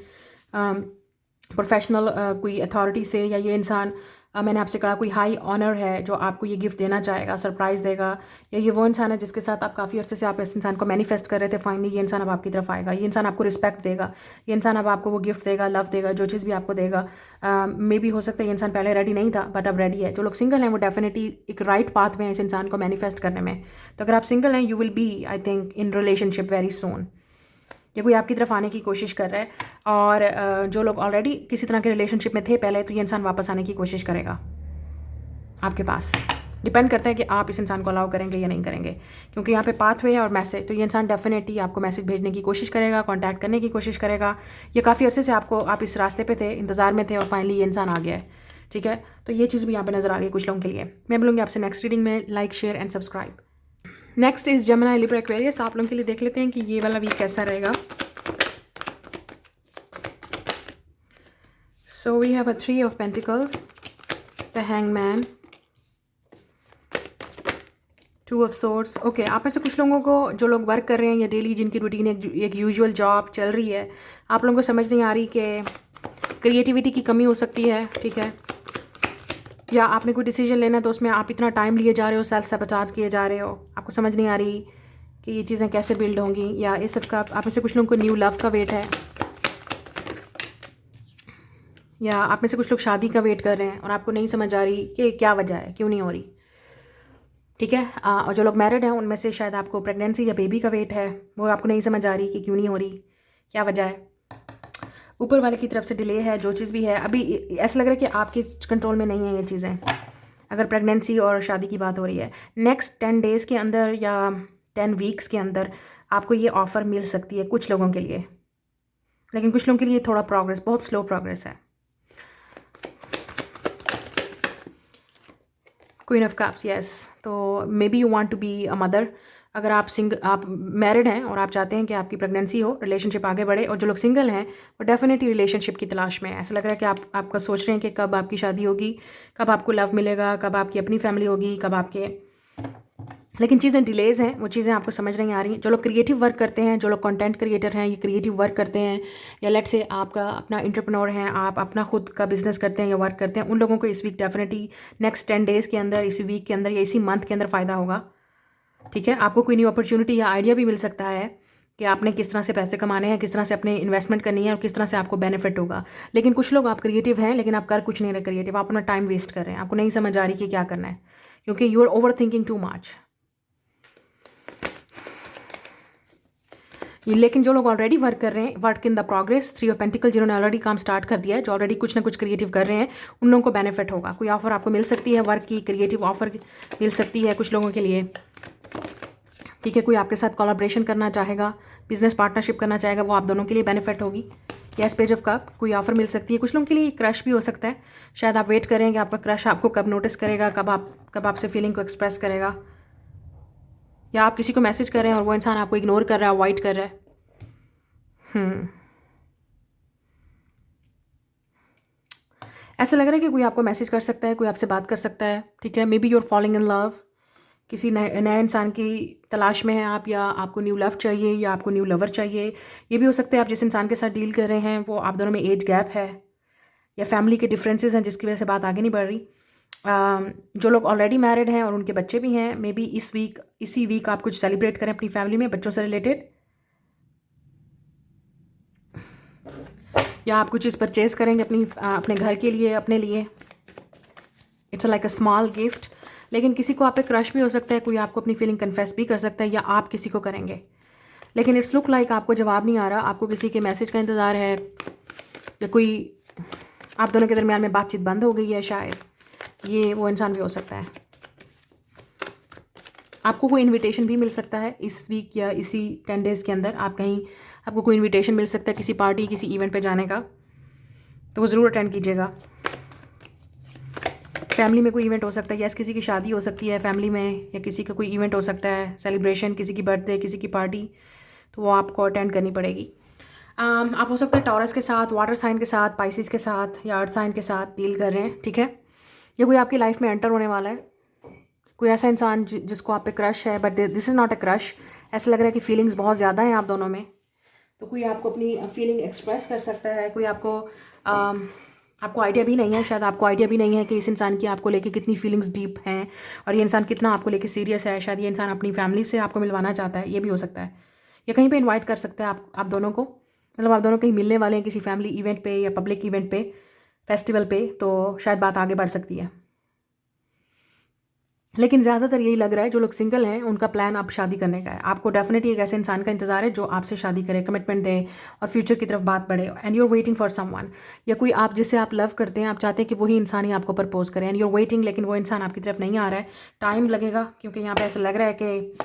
प्रोफेशनल कोई अथॉरिटी से। या ये इंसान मैंने आपसे कहा कोई हाई ऑनर है जो आपको ये गिफ्ट देना चाहेगा, सरप्राइज़ देगा। या ये वो इंसान है जिसके साथ आप काफ़ी अर्से से आप इस इंसान को मैनिफेस्ट कर रहे थे, फाइनली ये इंसान अब आपकी तरफ आएगा। ये इंसान आपको रिस्पेक्ट देगा, ये इंसान अब आपको वो गिफ्ट देगा, लव देगा, जो चीज़ भी आपको देगा। मे बी हो सकता है ये इंसान पहले रेडी नहीं था बट अब रेडी है। जो लोग सिंगल हैं वो डेफिनेटली एक राइट पाथ में है इस इंसान को मैनिफेस्ट करने में। तो अगर आप सिंगल हैं, you will be I think in relationship very soon. या कोई आपकी तरफ आने की कोशिश कर रहा है, और जो लोग ऑलरेडी किसी तरह के रिलेशनशिप में थे पहले, तो ये इंसान वापस आने की कोशिश करेगा आपके पास। डिपेंड करता है कि आप इस इंसान को अलाउ करेंगे या नहीं करेंगे, क्योंकि यहाँ पे पाथवे है और मैसेज, तो ये इंसान डेफिनेटली आपको मैसेज भेजने की कोशिश करेगा, कांटेक्ट करने की कोशिश करेगा। ये काफ़ी अर्से से आप इस रास्ते पे थे, इंतज़ार में थे, और फाइनली ये इंसान आ गया है, ठीक है। तो ये चीज़ भी यहाँ पे नज़र आ रही है कुछ लोगों के लिए। मैं बोलूँगी आपसे नेक्स्ट रीडिंग में like, share and subscribe. Next is Gemini, Libra, Aquarius. आप लोगों के लिए देख लेते हैं कि ये वाला वीक कैसा रहेगा। So we have a 3 of pentacles, the hangman, 2 of swords. Okay, आप में से कुछ लोगों को, जो लोग वर्क कर रहे हैं या डेली जिनकी रूटीन एक यूजुअल जॉब चल रही है, आप लोगों को समझ नहीं आ रही कि क्रिएटिविटी की कमी हो सकती है, ठीक है, या आपने कोई डिसीजन लेना है तो उसमें आप इतना टाइम लिए जा रहे हो, सेल्फ सबटाज किए जा रहे हो, आपको समझ नहीं आ रही कि ये चीज़ें कैसे बिल्ड होंगी, या इस सब का आप में से कुछ लोगों को न्यू लव का वेट है, या आप में से कुछ लोग शादी का वेट कर रहे हैं और आपको नहीं समझ आ रही कि क्या वजह है, क्यों नहीं हो रही, ठीक है। और जो लोग मैरिड हैं उनमें से शायद आपको प्रेगनेंसी या बेबी का वेट है, वो आपको नहीं समझ आ रही कि क्यों नहीं हो रही, क्या वजह है। ऊपर वाले की तरफ से डिले है, जो चीज़ भी है अभी ऐसा लग रहा है कि आपके कंट्रोल में नहीं है ये चीज़ें, अगर प्रेगनेंसी और शादी की बात हो रही है। नेक्स्ट 10 डेज़ के अंदर या 10 वीक्स के अंदर आपको ये ऑफ़र मिल सकती है कुछ लोगों के लिए, लेकिन कुछ लोगों के लिए थोड़ा प्रोग्रेस, बहुत स्लो प्रोग्रेस है। Queen of cups, yes. तो maybe you want to be a mother. अगर आप मैरिड हैं और आप चाहते हैं कि आपकी प्रेगनेंसी हो, रिलेशनशिप आगे बढ़े, और जो लोग सिंगल हैं वो डेफिनेटली रिलेशनशिप की तलाश में है। ऐसा लग रहा है कि आपका सोच रहे हैं कि कब आपकी शादी होगी, कब आपको लव मिलेगा, कब आपकी अपनी फैमिली होगी, कब आपके, लेकिन चीज़ें डिलेज़ हैं, वो चीज़ें आपको समझ नहीं आ रही। जो लोग क्रिएटिव वर्क करते हैं, जो लोग कंटेंट क्रिएटर हैं, ये क्रिएटिव वर्क करते हैं, या लेट्स से आपका अपना एंटरप्रेन्योर हैं, आप अपना खुद का बिजनेस करते हैं या वर्क करते हैं, उन लोगों को इस वीक डेफिनेटली नेक्स्ट 10 डेज़ के अंदर, इसी वीक के अंदर या इसी मंथ के अंदर फ़ायदा होगा, ठीक है। आपको कोई न्यू अपॉर्चुनिटी या आइडिया भी मिल सकता है कि आपने किस तरह से पैसे कमाने हैं, किस तरह से अपने इन्वेस्टमेंट करनी है और किस तरह से आपको बेनिफिट होगा। लेकिन कुछ लोग, आप क्रिएटिव हैं लेकिन आप कर कुछ नहीं रहे क्रिएटिव, आप अपना टाइम वेस्ट कर रहे हैं, आपको नहीं समझ आ रही कि क्या करना है, क्योंकि you are overthinking too much. लेकिन जो लोग ऑलरेडी वर्क कर रहे हैं, work in the progress, 3 of pentacle, जिन्होंने ऑलरेडी काम स्टार्ट कर दिया है, जो ऑलरेडी कुछ ना कुछ क्रिएटिव कर रहे हैं, उन लोगों को बेनिफिट होगा। कोई ऑफर आपको मिल सकती है, वर्क की क्रिएटिव ऑफर मिल सकती है कुछ लोगों के लिए, ठीक है। कोई आपके साथ कोलैबोरेशन करना चाहेगा, बिजनेस पार्टनरशिप करना चाहेगा, वो आप दोनों के लिए बेनिफिट होगी। यस, पेज ऑफ कप, कोई ऑफर मिल सकती है। कुछ लोगों के लिए क्रश भी हो सकता है, शायद आप वेट करेंगे आपका क्रश आपको कब नोटिस करेगा, कब आपसे फीलिंग को एक्सप्रेस करेगा, या आप किसी को मैसेज कर रहे हैं और वो इंसान आपको इग्नोर कर रहा है, अवॉइड कर रहा है। ऐसा लग रहा है कि कोई आपको मैसेज कर सकता है, कोई आपसे बात कर सकता है, ठीक है। Maybe you are following in love, किसी नए इंसान की तलाश में हैं आप, या आपको न्यू लव चाहिए, या आपको न्यू लवर चाहिए। ये भी हो सकता है आप जिस इंसान के साथ डील कर रहे हैं वो आप दोनों में एज गैप है, या फैमिली के डिफरेंसेस हैं जिसकी वजह से बात आगे नहीं बढ़ रही। जो लोग ऑलरेडी मैरिड हैं और उनके बच्चे भी हैं, मे बी इसी वीक आप कुछ सेलिब्रेट करें अपनी फैमिली में बच्चों से रिलेटेड, या आप कुछ चीज़ परचेज़ करेंगे अपने घर के लिए, अपने लिए। It's like a small gift. लेकिन किसी को आप पे क्रश भी हो सकता है, कोई आपको अपनी फीलिंग कन्फेस भी कर सकता है, या आप किसी को करेंगे। लेकिन इट्स लुक लाइक आपको जवाब नहीं आ रहा, आपको किसी के मैसेज का इंतज़ार है, या कोई आप दोनों के दरमियान में बातचीत बंद हो गई है, शायद ये वो इंसान भी हो सकता है। आपको कोई इनविटेशन भी मिल सकता है इस वीक या इसी 10 डेज़ के अंदर, आपको कोई इनविटेशन मिल सकता है किसी पार्टी, किसी इवेंट पे जाने का, तो वो ज़रूर अटेंड कीजिएगा। फैमिली में कोई इवेंट हो सकता है, या किसी की शादी हो सकती है फैमिली में, या किसी का कोई इवेंट हो सकता है, सेलिब्रेशन, किसी की बर्थडे, किसी की पार्टी, तो वो आपको अटेंड करनी पड़ेगी। आप हो सकता है टॉरस के साथ, वाटर साइन के साथ, पाइसिस के साथ, या अर्थ साइन के साथ डील कर रहे हैं, ठीक है। या कोई आपकी लाइफ में एंटर होने वाला है, कोई ऐसा इंसान जिसको आप पे क्रश है, but this is not a crush. ऐसा लग रहा है कि फीलिंग्स बहुत ज़्यादा हैं आप दोनों में, तो कोई आपको अपनी फीलिंग एक्सप्रेस कर सकता है। कोई आपको आइडिया भी नहीं है, शायद आपको आइडिया भी नहीं है कि इस इंसान की आपको लेके कितनी फीलिंग्स डीप हैं, और ये इंसान कितना आपको लेके सीरियस है। शायद ये इंसान अपनी फैमिली से आपको मिलवाना चाहता है, ये भी हो सकता है। या कहीं पे इनवाइट कर सकता है आप दोनों को, मतलब आप दोनों कहीं मिलने वाले हैं किसी फैमिली इवेंट पे या पब्लिक इवेंट पे, फेस्टिवल पे, तो शायद बात आगे बढ़ सकती है। लेकिन ज़्यादातर यही लग रहा है जो लोग सिंगल हैं उनका प्लान अब शादी करने का है। आपको डेफिनेटली एक ऐसे इंसान का इंतज़ार है जो आपसे शादी करे, कमिटमेंट दे और फ्यूचर की तरफ बात बढ़े। And you are waiting for someone, या कोई आप जिससे आप लव करते हैं, आप चाहते हैं कि वही इंसान ही आपको प्रपोज करे, एंड यू आर वेटिंग, लेकिन वो इंसान आपकी तरफ नहीं आ रहा है। टाइम लगेगा क्योंकि यहाँ पर ऐसा लग रहा है कि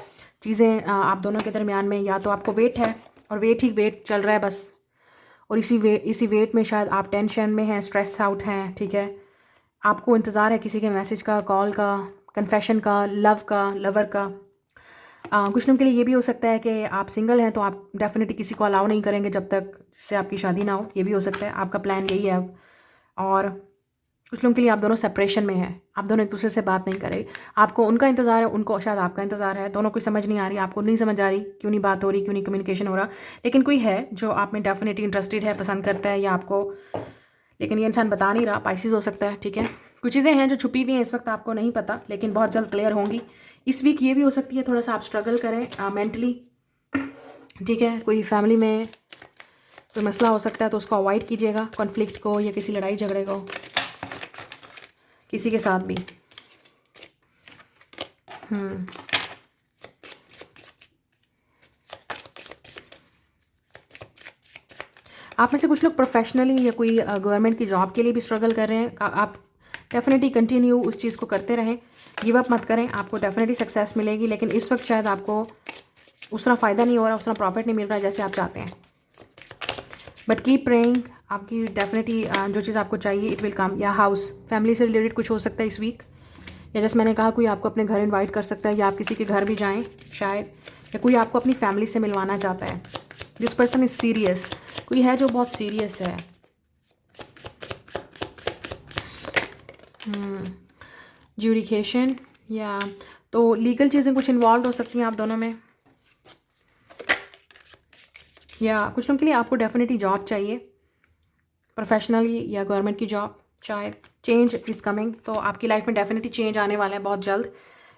चीज़ें आप दोनों के दरमियान में या तो आपको वेट है और वेट ही वेट चल रहा है बस, और इसी वेट में शायद आप टेंशन में हैं, स्ट्रेस आउट हैं, ठीक है। आपको इंतज़ार है किसी के मैसेज का, कॉल का, कन्फेशन का, लव का, लवर का। कुछ लोगों के लिए ये भी हो सकता है कि आप सिंगल हैं तो आप डेफिनेटली किसी को अलाउ नहीं करेंगे जब तक जिससे आपकी शादी ना हो। ये भी हो सकता है, आपका प्लान यही है अब। और कुछ लोगों के लिए आप दोनों सेपरेशन में हैं, आप दोनों एक दूसरे से बात नहीं कर रहे। आपको उनका इंतज़ार है, उनको शायद आपका इंतज़ार है, दोनों को समझ नहीं आ रही, आपको नहीं समझ आ रही क्यों नहीं बात हो रही, क्यों नहीं कम्युनिकेशन हो रहा। लेकिन कोई है जो आप में डेफिनेटली इंटरेस्टेड है, पसंद करता है या आपको, लेकिन ये इंसान बता नहीं रहा। पाइसेस हो सकता है, ठीक है। कुछ चीज़ें हैं जो छुपी हुई हैं, इस वक्त आपको नहीं पता, लेकिन बहुत जल्द क्लियर होंगी। इस वीक ये भी हो सकती है थोड़ा सा आप स्ट्रगल करें मेंटली, ठीक है। कोई फैमिली में कोई मसला हो सकता है तो उसको अवॉइड कीजिएगा, कॉन्फ्लिक्ट को या किसी लड़ाई झगड़े को किसी के साथ भी। आप में से कुछ लोग प्रोफेशनली या कोई गवर्नमेंट की जॉब के लिए भी स्ट्रगल कर रहे हैं। आप डेफिनेटली कंटिन्यू उस चीज़ को करते रहें, गिव अप मत करें, आपको डेफिनेटली सक्सेस मिलेगी। लेकिन इस वक्त शायद आपको उस तरह फ़ायदा नहीं हो रहा, उस तरह प्रॉफिट नहीं मिल रहा जैसे आप चाहते हैं। बट कीप प्रेइंग, आपकी डेफिनेटली जो चीज़ आपको चाहिए इट विल कम। या हाउस फैमिली से रिलेटेड कुछ हो सकता है इस वीक, या जैसे मैंने कहा कोई आपको अपने घर इनवाइट कर सकता है, या आप किसी के घर भी जाएं शायद, या कोई आपको अपनी फैमिली से मिलवाना चाहता है। दिस पर्सन इज़ सीरियस, कोई है जो बहुत सीरियस है। ज्यूडिकेशन, या तो लीगल चीज़ें कुछ इन्वॉल्व हो सकती हैं आप दोनों में। या कुछ लोगों के लिए आपको डेफिनेटली जॉब चाहिए, प्रोफेशनली या गवर्नमेंट की जॉब। शायद चेंज इज़ कमिंग, तो आपकी लाइफ में डेफिनेटली चेंज आने वाला है बहुत जल्द,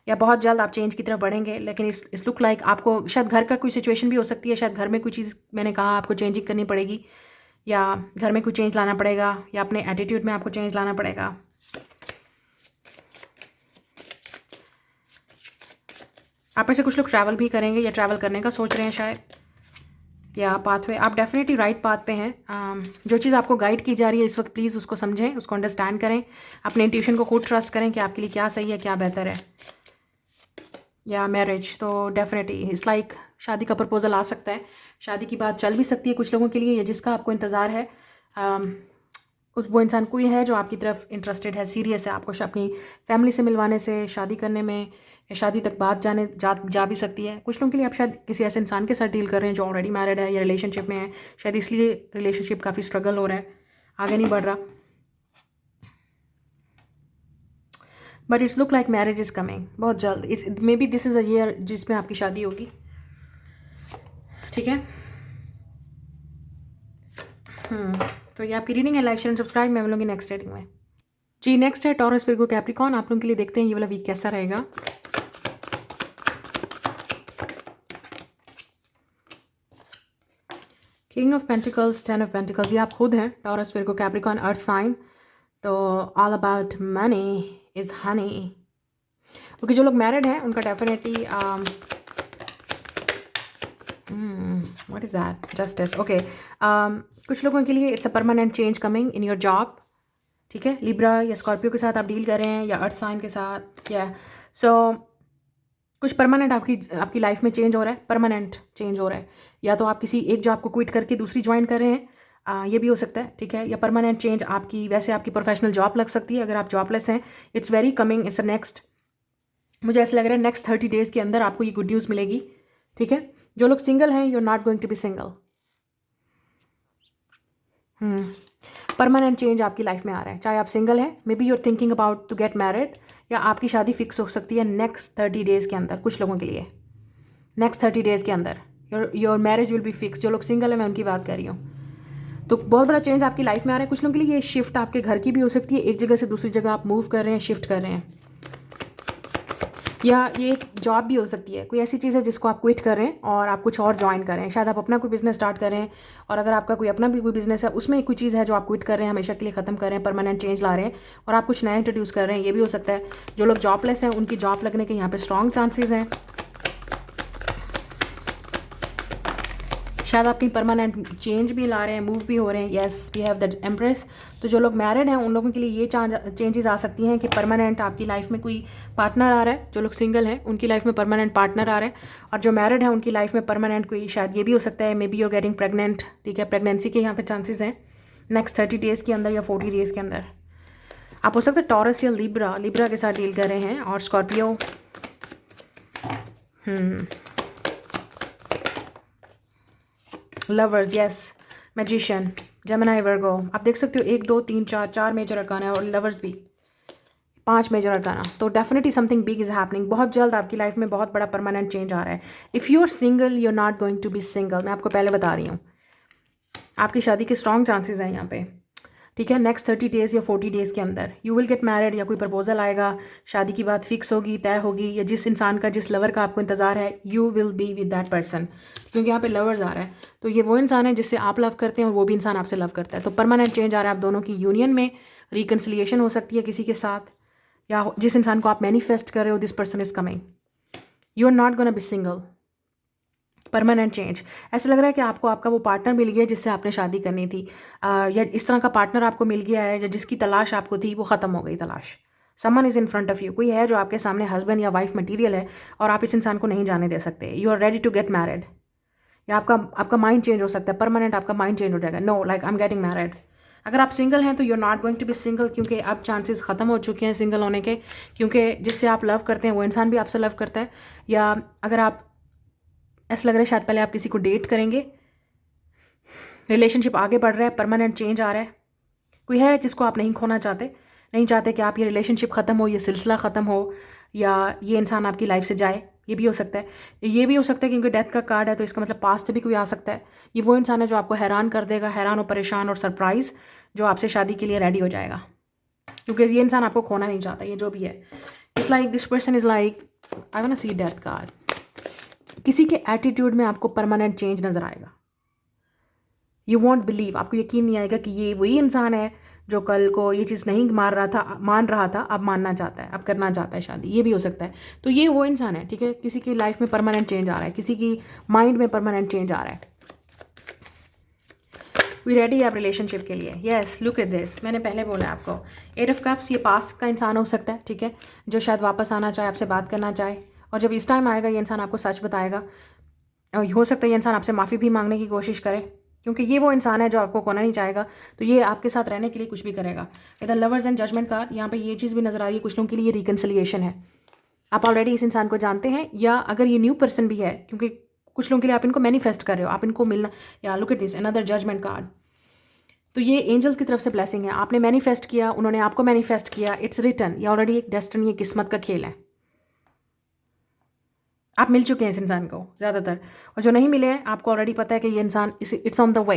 या बहुत जल्द आप चेंज की तरफ बढ़ेंगे। लेकिन इट्स लुक लाइक आपको शायद घर का कोई सिचुएशन भी हो सकती है, शायद घर में कोई चीज़ मैंने कहा आपको चेंजिंग करनी पड़ेगी, या घर में कोई चेंज लाना पड़ेगा, या अपने एटीट्यूड में आपको चेंज लाना पड़ेगा। आप में से कुछ लोग ट्रैवल भी करेंगे या ट्रैवल करने का सोच रहे हैं शायद, या पाथवे। आप डेफिनेटली राइट पाथ पे हैं। जो चीज़ आपको गाइड की जा रही है इस वक्त, प्लीज़ उसको समझें, उसको अंडरस्टैंड करें, अपने इंट्यूशन को खुद ट्रस्ट करें कि आपके लिए क्या सही है, क्या बेहतर है। या मैरिज, तो डेफिनेटली इट्स लाइक शादी का प्रपोजल आ सकता है, शादी की बात चल भी सकती है कुछ लोगों के लिए, या जिसका आपको इंतज़ार है। वो इंसान कोई है जो आपकी तरफ इंटरेस्टेड है, सीरियस है, आपको अपनी फैमिली से मिलवाने से, शादी करने में, या शादी तक बात जा भी सकती है। कुछ लोगों के लिए आप शायद किसी ऐसे इंसान के साथ डील कर रहे हैं जो ऑलरेडी मैरिड है या रिलेशनशिप में है, शायद इसलिए रिलेशनशिप काफ़ी स्ट्रगल हो रहा है, आगे नहीं बढ़ रहा। But it's look like marriage is coming बहुत जल्द। It's may be this is a year जिसमें आपकी शादी होगी, ठीक है। तो ये आपकी रीडिंग है। लाइक शेयर सब्सक्राइब, मैं मिलूंगी नेक्स्ट रीडिंग में जी। नेक्स्ट है टॉरस, विर्गो, कैप्रिकॉर्न। आप लोगों के लिए देखते हैं ये वाला वीक कैसा रहेगा। King of pentacles, 10 of pentacles, ये आप खुद हैं, Taurus, Virgo, Capricorn, earth sign. तो all about money is honey. Okay, जो लोग मैरिड हैं उनका definitely what is that, justice. Okay, कुछ लोगों के लिए it's a permanent change coming in your job, ठीक है। लिब्रा या स्कॉर्पियो के साथ आप डील कर रहे हैं, या अर्थ साइन के साथ, या सो कुछ परमानेंट आपकी लाइफ में चेंज हो रहा है, परमानेंट चेंज हो रहा है। या तो आप किसी एक जॉब को क्विट करके दूसरी ज्वाइन कर रहे हैं, ये भी हो सकता है, ठीक है। या परमानेंट चेंज आपकी, वैसे आपकी प्रोफेशनल जॉब लग सकती है अगर आप जॉबलेस हैं। It's very coming, it's a next, मुझे ऐसा लग रहा है नेक्स्ट 30 डेज़ के अंदर आपको ये गुड न्यूज़ मिलेगी, ठीक है। जो लोग सिंगल हैं, you are not going to be single. Permanent change आपकी लाइफ में आ रहा है, चाहे आप सिंगल हैं, maybe you are thinking about to get married, या आपकी शादी फिक्स हो सकती है नेक्स्ट 30 डेज़ के अंदर। कुछ लोगों के लिए नेक्स्ट 30 डेज़ के अंदर your marriage will be fix. जो लोग सिंगल हैं, मैं उनकी बात कर रही हूँ। तो बहुत बड़ा चेंज आपकी लाइफ में आ रहा है। कुछ लोगों के लिए ये शिफ्ट आपके घर की भी हो सकती है, एक जगह से दूसरी जगह आप मूव कर रहे हैं, शिफ्ट कर रहे हैं। या ये एक जॉब भी हो सकती है, कोई ऐसी चीज़ है जिसको आप क्विट करें और आप कुछ और ज्वाइन करें। शायद आप अपना कोई बिज़नेस स्टार्ट करें, और अगर आपका कोई अपना भी कोई बिज़नेस है उसमें कोई चीज़ है जो आप क्विट कर रहे हैं, हमेशा के लिए ख़त्म कर रहे हैं, परमानेंट चेंज ला रहे हैं और आप कुछ नया इंट्रोड्यूस कर रहे हैं, ये भी हो सकता है। जो लोग जॉबलेस हैं उनकी जॉब लगने के यहाँ पे स्ट्रॉन्ग चांसेस हैं। शायद आप कहीं परमानेंट चेंज भी ला रहे हैं, मूव भी हो रहे हैं। Yes, we have that empress. तो जो लोग मैरिड हैं उन लोगों के लिए ये चेंजेस आ सकती हैं कि परमानेंट आपकी लाइफ में कोई पार्टनर आ रहा है। जो लोग सिंगल हैं उनकी लाइफ में परमानेंट पार्टनर आ रहा है, और जो मैरिड हैं उनकी लाइफ में परमानेंट कोई, शायद ये भी हो सकता है, may be you're getting pregnant. ठीक है, प्रेगनेंसी के यहाँ पे चांसेस हैं नेक्स्ट 30 डेज़ के अंदर या 40 डेज़ के अंदर। आप हो सकते हैं टॉरस या लिब्रा के साथ डील कर रहे हैं, और Scorpio. Lovers, yes, magician, Gemini, Virgo. आप देख सकते हो 1 2 3 4 मेजर अरकाना है, और लवर्स भी 5 मेजर अरकाना। तो definitely something big is happening. बहुत जल्द आपकी लाइफ में बहुत बड़ा परमानेंट चेंज आ रहा है। If you are single, you are not going to be single. मैं आपको पहले बता रही हूँ, आपकी शादी के स्ट्रॉन्ग चांसेस हैं यहाँ पे। ठीक है, नेक्स्ट 30 डेज़ या 40 डेज़ के अंदर यू विल गेट मैरिड, या कोई प्रपोजल आएगा, शादी की बात फिक्स होगी, तय होगी, या जिस इंसान का, जिस लवर का आपको इंतज़ार है, you will be with that person. क्योंकि यहाँ पे लवर्स आ रहा है, तो ये वो इंसान है जिससे आप लव करते हैं और वो भी इंसान आपसे लव करता है। तो परमानेंट चेंज आ रहा है आप दोनों की यूनियन में। रिकन्सिलिएशन हो सकती है किसी के साथ, या जिस इंसान को आप मैनिफेस्ट कर रहे हो, this person is coming, you are not gonna be single. Permanent change. ऐसा लग रहा है कि आपको आपका वो पार्टनर मिल गया जिससे आपने शादी करनी थी, या इस तरह का पार्टनर आपको मिल गया है, या जिसकी तलाश आपको थी वो ख़त्म हो गई तलाश। Someone is in front of you. कोई है जो आपके सामने हस्बैंड या वाइफ मटीरियल है, और आप इस इंसान को नहीं जाने दे सकते। You are ready to get married, या आपका माइंड चेंज हो सकता है, परमानेंट आपका माइंड चेंज हो जाएगा। No, like I am getting married. अगर आप सिंगल हैं तो you are not going to be single, क्योंकि अब चांसेस ख़त्म हो चुके हैं सिंगल होने के, क्योंकि जिससे आप लव करते हैं वो इंसान भी आपसे लव करता है। या अगर आप, ऐसा लग रहा है शायद पहले आप किसी को डेट करेंगे, रिलेशनशिप आगे बढ़ रहा है, परमानेंट चेंज आ रहा है। कोई है जिसको आप नहीं खोना चाहते, नहीं चाहते कि आप ये रिलेशनशिप ख़त्म हो, ये सिलसिला ख़त्म हो, या ये इंसान आपकी लाइफ से जाए। ये भी हो सकता है, ये भी हो सकता है क्योंकि डेथ का कार्ड है, तो इसका मतलब पास्ट से भी कोई आ सकता है। ये वो इंसान है जो आपको हैरान कर देगा, हैरान और परेशान और सरप्राइज़, जो आपसे शादी के लिए रेडी हो जाएगा, क्योंकि ये इंसान आपको खोना नहीं चाहता। ये जो भी है, it's like this person is like, I want to see death card. किसी के एटीट्यूड में आपको परमानेंट चेंज नज़र आएगा। यू वॉन्ट बिलीव, आपको यकीन नहीं आएगा कि ये वही इंसान है जो कल को ये चीज़ नहीं मान रहा था, अब मानना चाहता है, अब करना चाहता है शादी। ये भी हो सकता है। तो ये वो इंसान है, ठीक है। किसी की लाइफ में परमानेंट चेंज आ रहा है, किसी की माइंड में परमानेंट चेंज आ रहा है। वी रेडी आप रिलेशनशिप के लिए। येस, लुक एट दिस, मैंने पहले बोला आपको, 8 ऑफ कप्स, ये पास्ट का इंसान हो सकता है, ठीक है, जो शायद वापस आना चाहे, आपसे बात करना चाहे, और जब इस टाइम आएगा ये इंसान आपको सच बताएगा। और हो सकता है ये इंसान आपसे माफ़ी भी मांगने की कोशिश करे, क्योंकि ये वो इंसान है जो आपको खोना नहीं चाहेगा, तो ये आपके साथ रहने के लिए कुछ भी करेगा। इधर लवर्स एंड जजमेंट कार्ड, यहाँ पे ये चीज़ भी नज़र आ रही है, कुछ लोगों के लिए रिकन्सिलिएशन है। आप ऑलरेडी इस इंसान को जानते हैं, या अगर ये न्यू पर्सन भी है, क्योंकि कुछ लोगों के लिए आप इनको मैनिफेस्ट कर रहे हो, आप इनको मिलना, या look at this, another judgement card. तो ये एंजल्स की तरफ से ब्लेसिंग है, आपने मैनिफेस्ट किया, उन्होंने आपको मैनिफेस्ट किया, इट्स रिटन। ये ऑलरेडी एक डेस्टिनी, ये किस्मत का खेल है। आप मिल चुके हैं इस इंसान को ज़्यादातर, और जो नहीं मिले हैं आपको ऑलरेडी पता है कि ये इंसान इट्स ऑन द वे।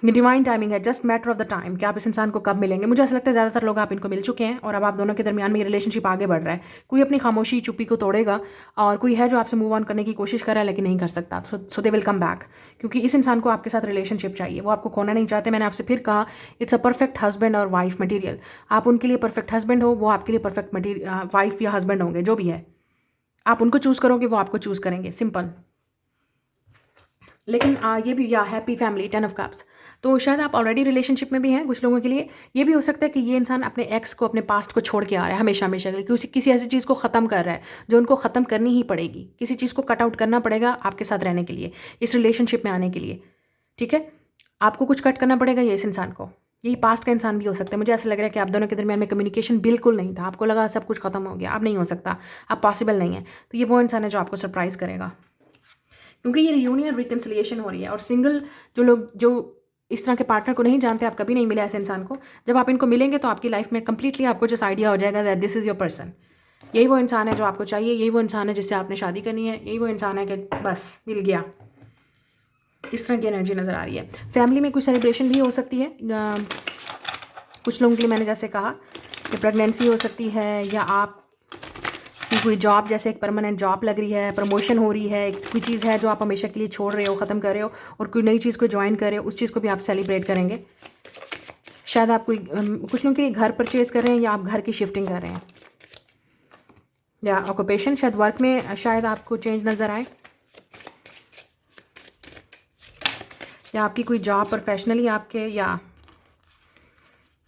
ये डिवाइन टाइमिंग है, just matter of the time कि आप इस इंसान को कब मिलेंगे। मुझे ऐसा लगता है ज़्यादातर लोग आप इनको मिल चुके हैं, और अब आप दोनों के दरमियान में ये रिलेशनशिप आगे बढ़ रहा है। कोई अपनी खामोशी चुप्पी को तोड़ेगा, और कोई है जो आपसे मूव ऑन करने की कोशिश कर रहा है लेकिन नहीं कर सकता, सो दे विल कम बैक, क्योंकि इस इंसान को आपके साथ रिलेशनशिप चाहिए, वो आपको खोना नहीं चाहते। मैंने आपसे फिर कहा, इट्स अ परफेक्ट हस्बैंड और वाइफ मटीरियल। आप उनके लिए परफेक्ट हस्बैंड हो, वो आपके लिए परफेक्ट वाइफ या हस्बैंड होंगे, जो भी है। आप उनको चूज़ करोगे, वो आपको चूज़ करेंगे, सिंपल। लेकिन ये भी, या हैप्पी फैमिली, 10 ऑफ कप्स। तो शायद आप ऑलरेडी रिलेशनशिप में भी हैं। कुछ लोगों के लिए ये भी हो सकता है कि ये इंसान अपने एक्स को, अपने पास्ट को छोड़ के आ रहा है हमेशा हमेशा के लिए, किसी ऐसी चीज़ को ख़त्म कर रहा है जो उनको ख़त्म करनी ही पड़ेगी। किसी चीज़ को कट आउट करना पड़ेगा आपके साथ रहने के लिए, इस रिलेशनशिप में आने के लिए, ठीक है। आपको कुछ कट करना पड़ेगा ये इस इंसान को। यही पास्ट का इंसान भी हो सकता है। मुझे ऐसा लग रहा है कि आप दोनों के दरमियान में कम्युनिकेशन बिल्कुल नहीं था, आपको लगा सब कुछ खत्म हो गया, अब नहीं हो सकता, अब पॉसिबल नहीं है। तो ये वो इंसान है जो आपको सरप्राइज़ करेगा, क्योंकि ये रियूनियन रिकन्सिलिएशन हो रही है। और सिंगल जो लोग जो इस तरह के पार्टनर को नहीं जानते, आप कभी नहीं मिले ऐसे इंसान को, जब आप इनको मिलेंगे तो आपकी लाइफ में कंप्लीटली आपको जस्ट आइडिया हो जाएगा that this is your person. यही वो इंसान है जो आपको चाहिए, यही वो इंसान है जिससे आपने शादी करनी है, यही वो इंसान है कि बस मिल गया। इस तरह की एनर्जी नज़र आ रही है। फैमिली में कुछ सेलिब्रेशन भी हो सकती है। कुछ लोगों के लिए मैंने जैसे कहा कि प्रेगनेंसी हो सकती है, या आप आपकी कोई जॉब जैसे एक परमानेंट जॉब लग रही है, प्रमोशन हो रही है, कोई चीज़ है जो आप हमेशा के लिए छोड़ रहे हो, ख़त्म कर रहे हो और कोई नई चीज़ को ज्वाइन कर रहे हो, उस चीज़ को भी आप सेलिब्रेट करेंगे। शायद आप कोई कुछ लोगों के लिए घर परचेज़ कर रहे हैं या आप घर की शिफ्टिंग कर रहे हैं, या ऑक्यूपेशन शायद वर्क में शायद आपको चेंज नज़र आए, या आपकी कोई जॉब प्रोफेशनली आपके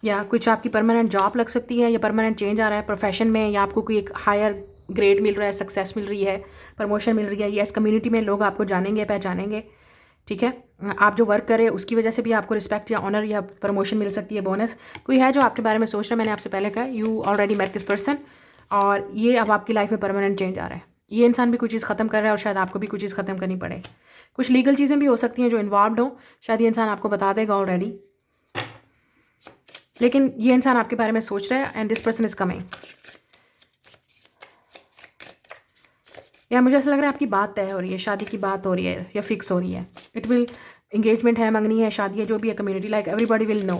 या कुछ आपकी परमानेंट जॉब लग सकती है या परमानेंट चेंज आ रहा है प्रोफेशन में, या आपको कोई एक हायर ग्रेड मिल रहा है, सक्सेस मिल रही है, प्रमोशन मिल रही है, या इस कम्युनिटी में लोग आपको जानेंगे, पहचानेंगे। ठीक है, आप जो वर्क कर रहे हैं उसकी वजह से भी आपको रिस्पेक्ट या ऑनर या प्रमोशन मिल सकती है, बोनस। कोई है जो आपके बारे में सोच रहा है, मैंने आपसे पहले कहा you already met this person, और ये अब आपकी लाइफ में परमानेंट चेंज आ रहा है। ये इंसान भी कोई चीज़ ख़त्म कर रहा है और शायद आपको भी कुछ चीज़ ख़त्म करनी पड़े। कुछ लीगल चीज़ें भी हो सकती हैं जो इन्वॉल्व हो, शायद ये इंसान आपको बता देगा ऑलरेडी, लेकिन ये इंसान आपके बारे में सोच रहा है and this person is coming. या मुझे ऐसा लग रहा है आपकी बात तय हो रही है, शादी की बात हो रही है या फिक्स हो रही है। इट विल एंगेजमेंट है, मंगनी है, शादी है, जो भी है, community like everybody will know.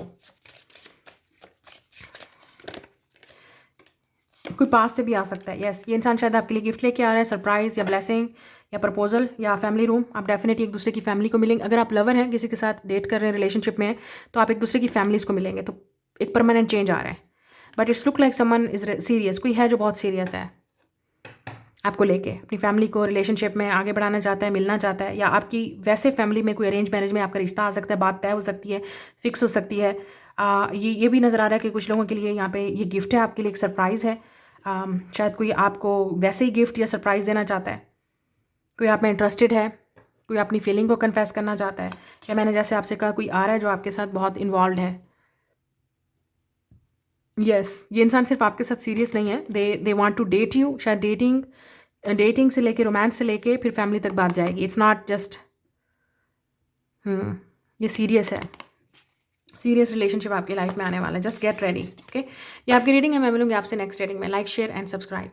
कोई पास से भी आ सकता है। यस, ये इंसान शायद आपके लिए गिफ्ट लेके आ रहा है, सरप्राइज या ब्लेसिंग या प्रपोजल या फैमिली रूम। आप डेफिनेटली एक दूसरे की फैमिली को मिलेंगे। अगर आप लवर हैं, किसी के साथ डेट कर रहे हैं, रिलेशनशिप में हैं, तो आप एक दूसरे की फैमिलीज़ को मिलेंगे। तो एक परमानेंट चेंज आ रहा है, but it's look like someone is serious. कोई है जो बहुत सीरियस है आपको लेके, अपनी फैमिली को रिलेशनशिप में आगे बढ़ाना चाहता है, मिलना चाहता है, या आपकी वैसे फैमिली में कोई अरेंज मैरिज में आपका रिश्ता आ सकता है, बात तय हो सकती है, फिक्स हो सकती है। ये भी नज़र आ रहा है कि कुछ लोगों के लिए यहाँ पे ये गिफ्ट है, आपके लिए एक सरप्राइज़ है। शायद कोई आपको वैसे ही गिफ्ट या सरप्राइज़ देना चाहता है, कोई आप में इंटरेस्टेड है, कोई अपनी फीलिंग को कन्फेस करना चाहता है, या मैंने जैसे आपसे कहा कोई आ रहा है जो आपके साथ बहुत इन्वॉल्व है। यस, ये इंसान सिर्फ आपके साथ सीरियस नहीं है, they want to date you. शायद डेटिंग से लेके रोमांस से लेके फिर फैमिली तक बात जाएगी। इट्स नॉट जस्ट ये सीरियस है, सीरियस रिलेशनशिप आपकी लाइफ में आने वाला है। Just get ready. ओके, ये आपकी रीडिंग है, मैं मिलूंगी आपसे नेक्स्ट रीडिंग में। Like, share and subscribe.